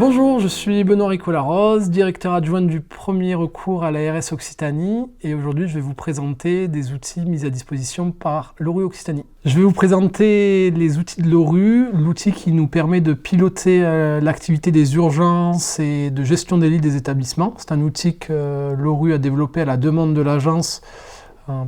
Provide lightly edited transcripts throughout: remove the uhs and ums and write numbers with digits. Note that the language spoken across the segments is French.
Bonjour, je suis Benoît Rico-Larose, directeur adjoint du premier recours à l'ARS Occitanie et aujourd'hui je vais vous présenter des outils mis à disposition par l'ORU Occitanie. Je vais vous présenter les outils de l'ORU, l'outil qui nous permet de piloter l'activité des urgences et de gestion des lits des établissements. C'est un outil que l'ORU a développé à la demande de l'agence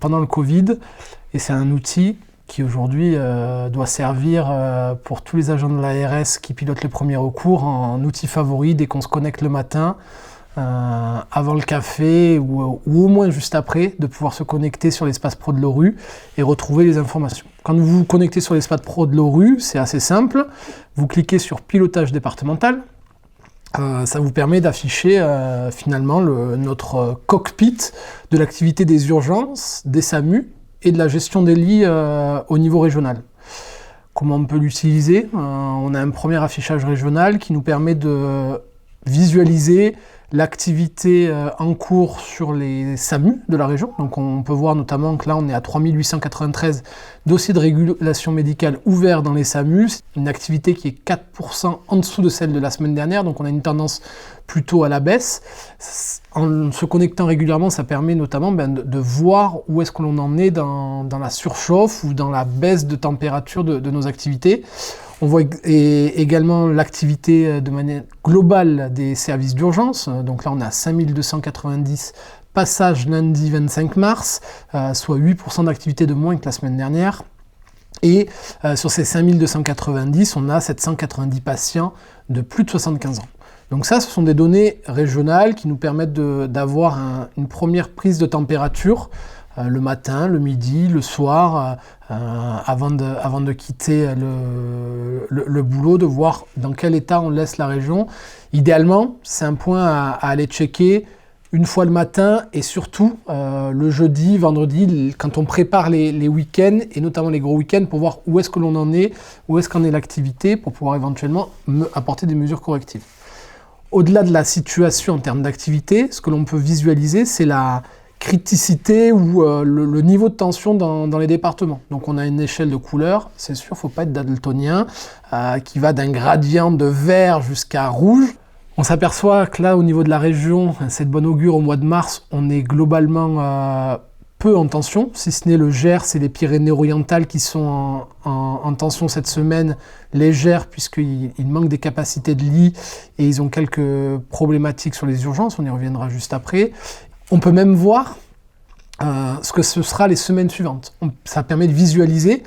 pendant le Covid et c'est un outil qui aujourd'hui doit servir pour tous les agents de l'ARS qui pilotent les premiers recours en outil favori dès qu'on se connecte le matin, avant le café ou au moins juste après, de pouvoir se connecter sur l'espace pro de l'ORU et retrouver les informations. Quand vous vous connectez sur l'espace pro de l'ORU, c'est assez simple, vous cliquez sur pilotage départemental, ça vous permet d'afficher finalement notre cockpit de l'activité des urgences, des SAMU, et de la gestion des lits au niveau régional. Comment on peut l'utiliser ? On a un premier affichage régional qui nous permet de visualiser l'activité en cours sur les SAMU de la région. Donc on peut voir notamment que là on est à 3893 dossiers de régulation médicale ouverts dans les SAMU. C'est une activité qui est 4% en dessous de celle de la semaine dernière, donc on a une tendance plutôt à la baisse. En se connectant régulièrement, ça permet notamment de voir où est-ce que l'on en est dans la surchauffe ou dans la baisse de température de nos activités. On voit également l'activité de manière globale des services d'urgence. Donc là, on a 5290 passages lundi 25 mars, soit 8% d'activité de moins que la semaine dernière. Et sur ces 5290, on a 790 patients de plus de 75 ans. Donc ça, ce sont des données régionales qui nous permettent d'avoir une première prise de température le matin, le midi, le soir, avant de quitter le boulot, de voir dans quel état on laisse la région. Idéalement, c'est un point à aller checker une fois le matin et surtout le jeudi, vendredi, quand on prépare les week-ends et notamment les gros week-ends pour voir où est-ce que l'on en est, où est-ce qu'en est l'activité pour pouvoir éventuellement apporter des mesures correctives. Au-delà de la situation en termes d'activité, ce que l'on peut visualiser, c'est la criticité ou le niveau de tension dans les départements. Donc on a une échelle de couleurs, c'est sûr, il ne faut pas être daltonien, qui va d'un gradient de vert jusqu'à rouge. On s'aperçoit que là, au niveau de la région, c'est de bon augure, au mois de mars, on est globalement peu en tension, si ce n'est le Gers et les Pyrénées-Orientales qui sont en tension cette semaine, légère puisqu'il manque des capacités de lit et ils ont quelques problématiques sur les urgences, on y reviendra juste après. On peut même voir ce que ce sera les semaines suivantes. Ça permet de visualiser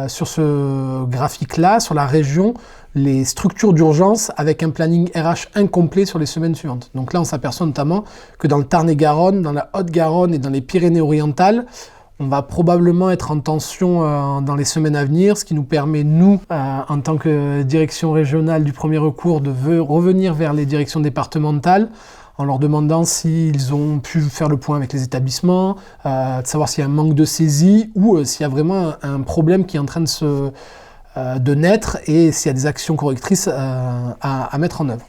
sur ce graphique-là, sur la région, les structures d'urgence avec un planning RH incomplet sur les semaines suivantes. Donc là, on s'aperçoit notamment que dans le Tarn-et-Garonne, dans la Haute-Garonne et dans les Pyrénées-Orientales, on va probablement être en tension dans les semaines à venir, ce qui nous permet, nous, en tant que direction régionale du premier recours, de revenir vers les directions départementales en leur demandant s'ils ont pu faire le point avec les établissements, de savoir s'il y a un manque de saisie ou s'il y a vraiment un problème qui est en train de naître et s'il y a des actions correctrices à mettre en œuvre.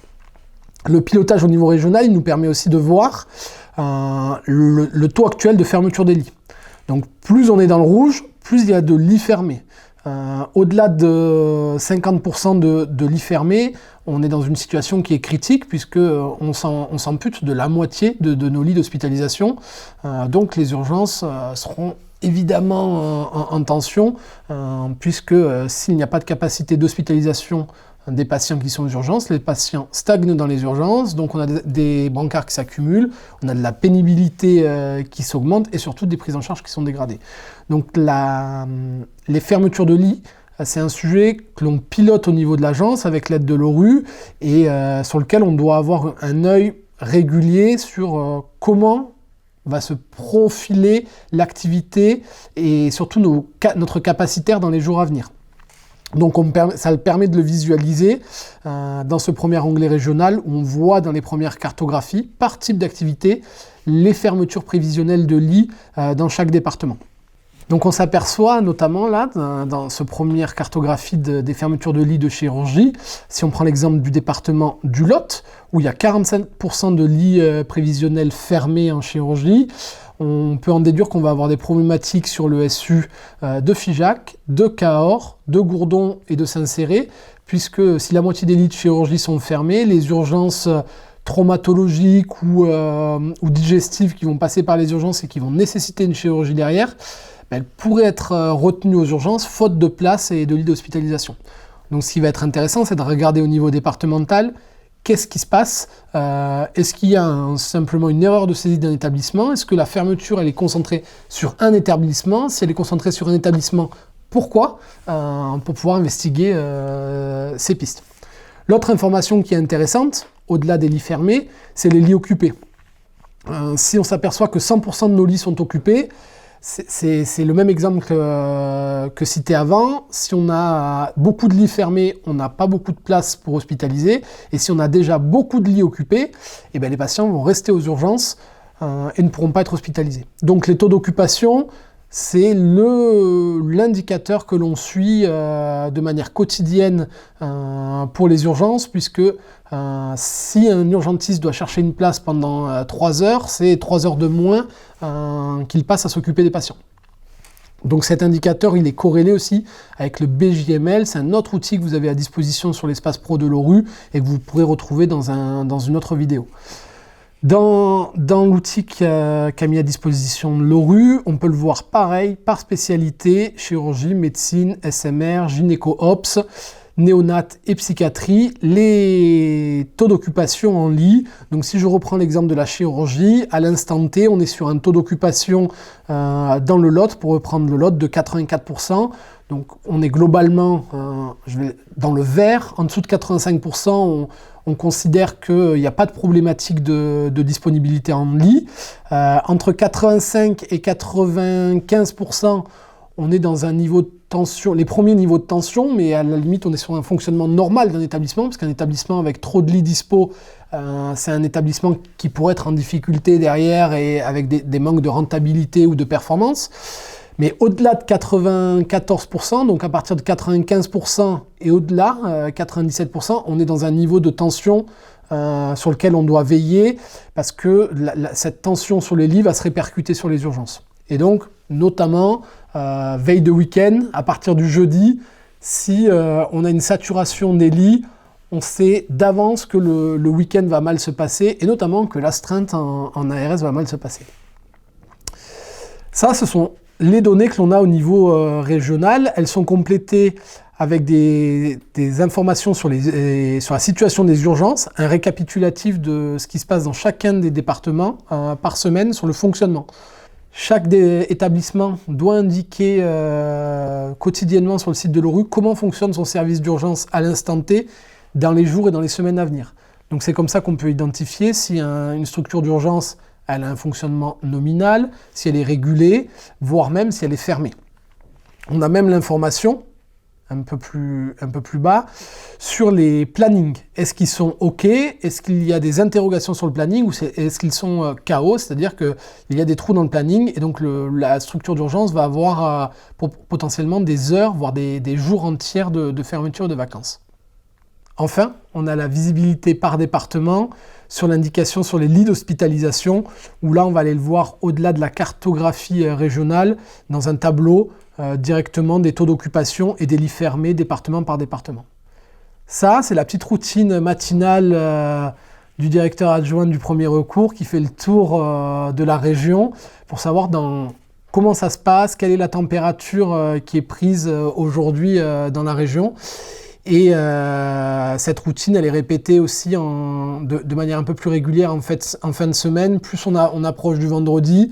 Le pilotage au niveau régional, il nous permet aussi de voir le taux actuel de fermeture des lits. Donc plus on est dans le rouge, plus il y a de lits fermés. Au-delà de 50% de lits fermés, on est dans une situation qui est critique puisqu'on s'ampute de la moitié de nos lits d'hospitalisation. Donc les urgences seront évidemment en tension puisque s'il n'y a pas de capacité d'hospitalisation des patients qui sont aux urgences, les patients stagnent dans les urgences, donc on a des brancards qui s'accumulent, on a de la pénibilité qui s'augmente et surtout des prises en charge qui sont dégradées. Donc les fermetures de lits, c'est un sujet que l'on pilote au niveau de l'agence avec l'aide de l'ORU et sur lequel on doit avoir un œil régulier sur comment va se profiler l'activité et surtout notre capacitaire dans les jours à venir. Donc ça permet de le visualiser dans ce premier onglet régional où on voit dans les premières cartographies, par type d'activité, les fermetures prévisionnelles de lits dans chaque département. Donc on s'aperçoit notamment là, dans ce première cartographie des fermetures de lits de chirurgie, si on prend l'exemple du département du Lot, où il y a 45% de lits prévisionnels fermés en chirurgie, on peut en déduire qu'on va avoir des problématiques sur le SU de Figeac, de Cahors, de Gourdon et de Saint-Céré, puisque si la moitié des lits de chirurgie sont fermés, les urgences traumatologiques ou digestives qui vont passer par les urgences et qui vont nécessiter une chirurgie derrière, elles pourraient être retenues aux urgences faute de place et de lits d'hospitalisation. Donc ce qui va être intéressant, c'est de regarder au niveau départemental qu'est-ce qui se passe. Est-ce qu'il y a simplement une erreur de saisie d'un établissement? Est-ce que la fermeture elle est concentrée sur un établissement? Si elle est concentrée sur un établissement, pourquoi? Pour pouvoir investiguer ces pistes. L'autre information qui est intéressante, au-delà des lits fermés, c'est les lits occupés. Si on s'aperçoit que 100% de nos lits sont occupés, c'est le même exemple que cité avant. Si on a beaucoup de lits fermés, on n'a pas beaucoup de place pour hospitaliser. Et si on a déjà beaucoup de lits occupés, eh bien les patients vont rester aux urgences et ne pourront pas être hospitalisés. Donc les taux d'occupation, c'est l'indicateur que l'on suit de manière quotidienne pour les urgences, puisque si un urgentiste doit chercher une place pendant 3 heures, c'est 3 heures de moins qu'il passe à s'occuper des patients. Donc cet indicateur, il est corrélé aussi avec le BJML, c'est un autre outil que vous avez à disposition sur l'espace pro de l'ORU et que vous pourrez retrouver dans une autre vidéo. Dans l'outil qu'a mis à disposition l'ORU, on peut le voir pareil par spécialité, chirurgie, médecine, SMR, gynéco-ops, néonat et psychiatrie, les taux d'occupation en lit. Donc si je reprends l'exemple de la chirurgie, à l'instant T, on est sur un taux d'occupation dans le Lot, pour reprendre le Lot, de 84%. Donc on est globalement dans le vert, en dessous de 85%, on considère qu'il n'y a pas de problématique de disponibilité en lit. Entre 85 et 95%, on est dans un niveau de tension, les premiers niveaux de tension, mais à la limite, on est sur un fonctionnement normal d'un établissement, parce qu'un établissement avec trop de lits dispo, c'est un établissement qui pourrait être en difficulté derrière et avec des manques de rentabilité ou de performance. Mais au-delà de 94%, donc à partir de 95% et au-delà, 97%, on est dans un niveau de tension sur lequel on doit veiller, parce que cette tension sur les lits va se répercuter sur les urgences. Et donc, notamment, veille de week-end, à partir du jeudi, si on a une saturation des lits, on sait d'avance que le week-end va mal se passer, et notamment que l'astreinte en ARS va mal se passer. Ça, ce sont les données que l'on a au niveau régional. Elles sont complétées avec des informations sur la situation des urgences, un récapitulatif de ce qui se passe dans chacun des départements par semaine sur le fonctionnement. Chaque établissement doit indiquer quotidiennement sur le site de l'ORU comment fonctionne son service d'urgence à l'instant T dans les jours et dans les semaines à venir. Donc c'est comme ça qu'on peut identifier si une structure d'urgence elle a un fonctionnement nominal, si elle est régulée, voire même si elle est fermée. On a même l'information, un peu plus bas, sur les plannings. Est-ce qu'ils sont OK? Est-ce qu'il y a des interrogations sur le planning? Ou est-ce qu'ils sont KO? C'est-à-dire qu'il y a des trous dans le planning et donc la structure d'urgence va avoir potentiellement des heures, voire des jours entiers de fermeture et de vacances. Enfin, on a la visibilité par département sur l'indication sur les lits d'hospitalisation, où là on va aller le voir au-delà de la cartographie régionale, dans un tableau directement des taux d'occupation et des lits fermés département par département. Ça, c'est la petite routine matinale du directeur adjoint du premier recours qui fait le tour de la région pour savoir comment ça se passe, quelle est la température qui est prise aujourd'hui dans la région. Et cette routine, elle est répétée aussi de manière un peu plus régulière en fin de semaine. Plus on approche du vendredi,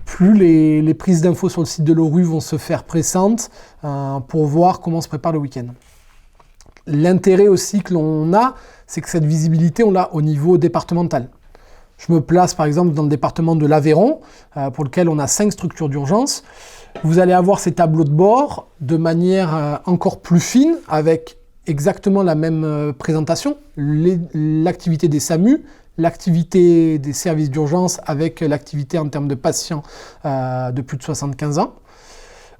plus les prises d'infos sur le site de l'ORU vont se faire pressantes pour voir comment se prépare le week-end. L'intérêt aussi que l'on a, c'est que cette visibilité, on l'a au niveau départemental. Je me place par exemple dans le département de l'Aveyron, pour lequel on a 5 structures d'urgence. Vous allez avoir ces tableaux de bord de manière encore plus fine, avec exactement la même présentation, l'activité des SAMU, l'activité des services d'urgence avec l'activité en termes de patients de plus de 75 ans.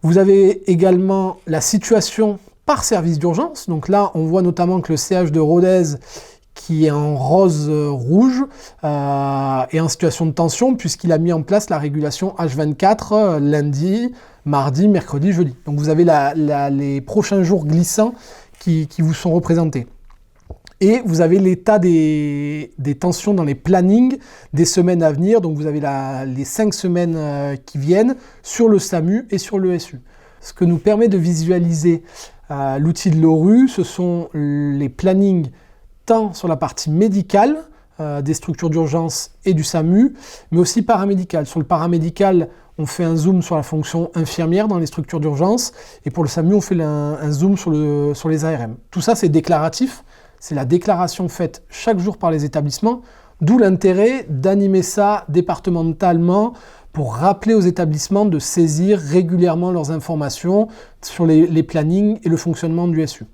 Vous avez également la situation par service d'urgence. Donc là, on voit notamment que le CH de Rodez, qui est en rose rouge et en situation de tension puisqu'il a mis en place la régulation H24 lundi, mardi, mercredi, jeudi. Donc vous avez les prochains jours glissants qui vous sont représentés. Et vous avez l'état des tensions dans les plannings des semaines à venir. Donc vous avez les 5 semaines qui viennent sur le SAMU et sur le SU. Ce que nous permet de visualiser l'outil de l'ORU, ce sont les plannings tant sur la partie médicale des structures d'urgence et du SAMU, mais aussi paramédicale. Sur le paramédical, on fait un zoom sur la fonction infirmière dans les structures d'urgence, et pour le SAMU, on fait un zoom sur les ARM. Tout ça, c'est déclaratif, c'est la déclaration faite chaque jour par les établissements, d'où l'intérêt d'animer ça départementalement pour rappeler aux établissements de saisir régulièrement leurs informations sur les plannings et le fonctionnement du SU.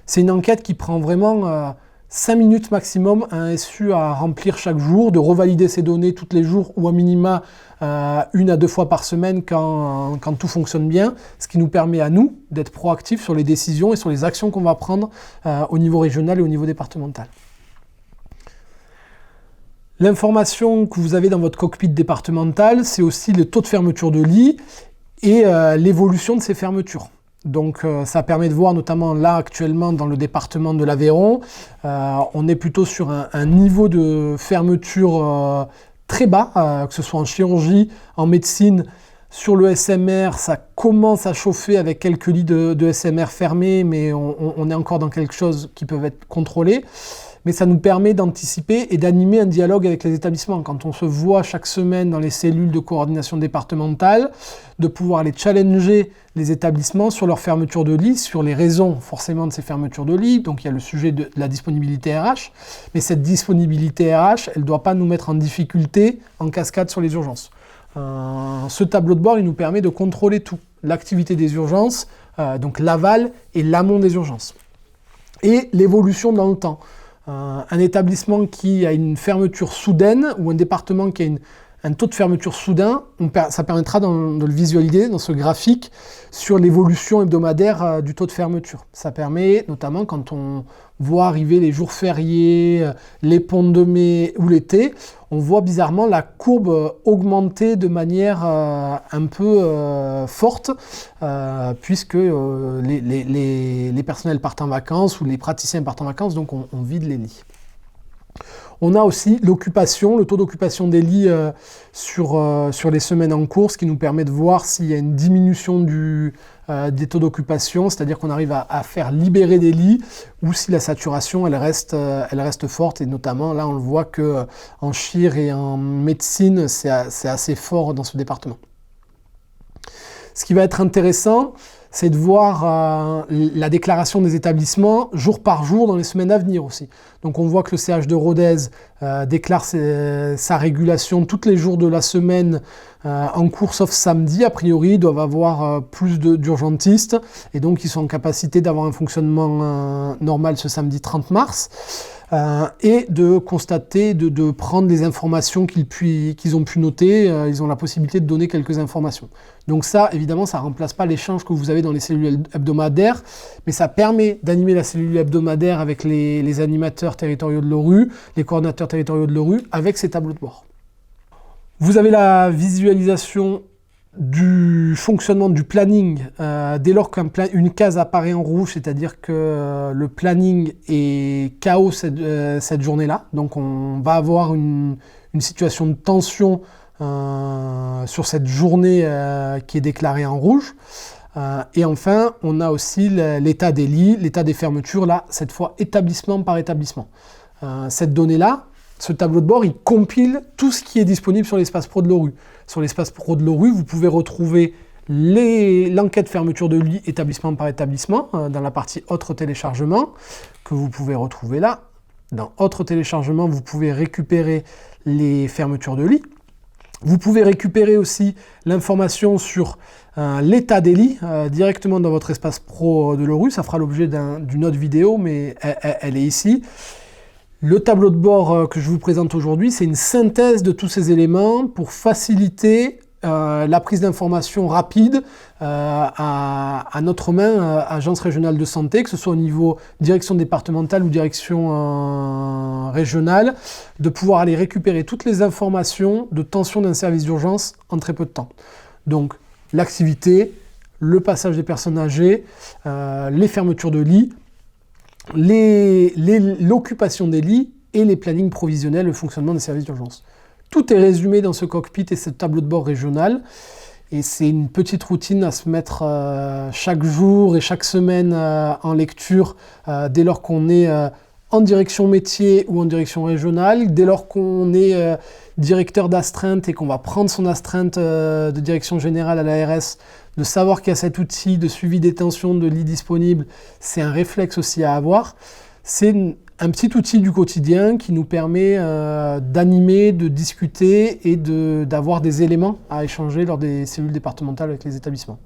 C'est une enquête qui prend vraiment 5 minutes maximum à un SU à remplir chaque jour, de revalider ces données tous les jours ou à minima 1 à 2 fois par semaine quand tout fonctionne bien, ce qui nous permet à nous d'être proactifs sur les décisions et sur les actions qu'on va prendre au niveau régional et au niveau départemental. L'information que vous avez dans votre cockpit départemental, c'est aussi le taux de fermeture de lit et l'évolution de ces fermetures. Donc ça permet de voir notamment là actuellement dans le département de l'Aveyron, on est plutôt sur un niveau de fermeture très bas, que ce soit en chirurgie, en médecine, sur le SMR, ça commence à chauffer avec quelques lits de SMR fermés, mais on est encore dans quelque chose qui peut être contrôlé. Mais ça nous permet d'anticiper et d'animer un dialogue avec les établissements. Quand on se voit chaque semaine dans les cellules de coordination départementale, de pouvoir aller challenger les établissements sur leur fermeture de lits, sur les raisons forcément de ces fermetures de lits. Donc il y a le sujet de la disponibilité RH, mais cette disponibilité RH, elle ne doit pas nous mettre en difficulté en cascade sur les urgences. Ce tableau de bord, il nous permet de contrôler tout. L'activité des urgences, donc l'aval et l'amont des urgences. Et l'évolution dans le temps. Un établissement qui a une fermeture soudaine ou un département qui a un taux de fermeture soudain, ça permettra de le visualiser dans ce graphique sur l'évolution hebdomadaire du taux de fermeture. Ça permet notamment quand on voit arriver les jours fériés, les ponts de mai ou l'été, on voit bizarrement la courbe augmenter de manière un peu forte puisque les personnels partent en vacances ou les praticiens partent en vacances, donc on vide les lits. On a aussi l'occupation, le taux d'occupation des lits sur les semaines en cours, ce qui nous permet de voir s'il y a une diminution des taux d'occupation, c'est-à-dire qu'on arrive à faire libérer des lits, ou si la saturation elle reste forte, et notamment là on le voit qu'en chir et en médecine c'est assez fort dans ce département. Ce qui va être intéressant, c'est de voir la déclaration des établissements jour par jour dans les semaines à venir aussi. Donc on voit que le CH de Rodez déclare sa régulation tous les jours de la semaine en cours sauf samedi. A priori, ils doivent avoir plus d'urgentistes et donc ils sont en capacité d'avoir un fonctionnement normal ce samedi 30 mars. Et de constater, de prendre les informations qu'ils ont pu noter, ils ont la possibilité de donner quelques informations. Donc ça, évidemment, ça ne remplace pas l'échange que vous avez dans les cellules hebdomadaires, mais ça permet d'animer la cellule hebdomadaire avec les animateurs territoriaux de l'ORU, les coordinateurs territoriaux de l'ORU, avec ces tableaux de bord. Vous avez la visualisation du fonctionnement du planning dès lors qu'une case apparaît en rouge, c'est-à-dire que le planning est KO cette journée-là. Donc on va avoir une situation de tension sur cette journée qui est déclarée en rouge. Et enfin, on a aussi l'état des lits, l'état des fermetures, là, cette fois établissement par établissement. Cette donnée-là, ce tableau de bord, il compile tout ce qui est disponible sur l'espace pro de l'ORU. Sur l'espace pro de l'ORU, vous pouvez retrouver l'enquête fermeture de lit établissement par établissement dans la partie autre téléchargement que vous pouvez retrouver là. Dans autre téléchargement, vous pouvez récupérer les fermetures de lit. Vous pouvez récupérer aussi l'information sur l'état des lits directement dans votre espace pro de l'ORU. Ça fera l'objet d'une autre vidéo, mais elle est ici. Le tableau de bord que je vous présente aujourd'hui, c'est une synthèse de tous ces éléments pour faciliter la prise d'informations rapide à notre main, agence régionale de santé, que ce soit au niveau direction départementale ou direction régionale, de pouvoir aller récupérer toutes les informations de tension d'un service d'urgence en très peu de temps. Donc l'activité, le passage des personnes âgées, les fermetures de lits, l'occupation des lits et les plannings provisionnels, le fonctionnement des services d'urgence. Tout est résumé dans ce cockpit et ce tableau de bord régional. Et c'est une petite routine à se mettre chaque jour et chaque semaine en lecture dès lors qu'on est en direction métier ou en direction régionale, dès lors qu'on est directeur d'astreinte et qu'on va prendre son astreinte de direction générale à l'ARS, de savoir qu'il y a cet outil de suivi des tensions de lits disponibles, c'est un réflexe aussi à avoir. C'est un petit outil du quotidien qui nous permet d'animer, de discuter et d'avoir des éléments à échanger lors des cellules départementales avec les établissements.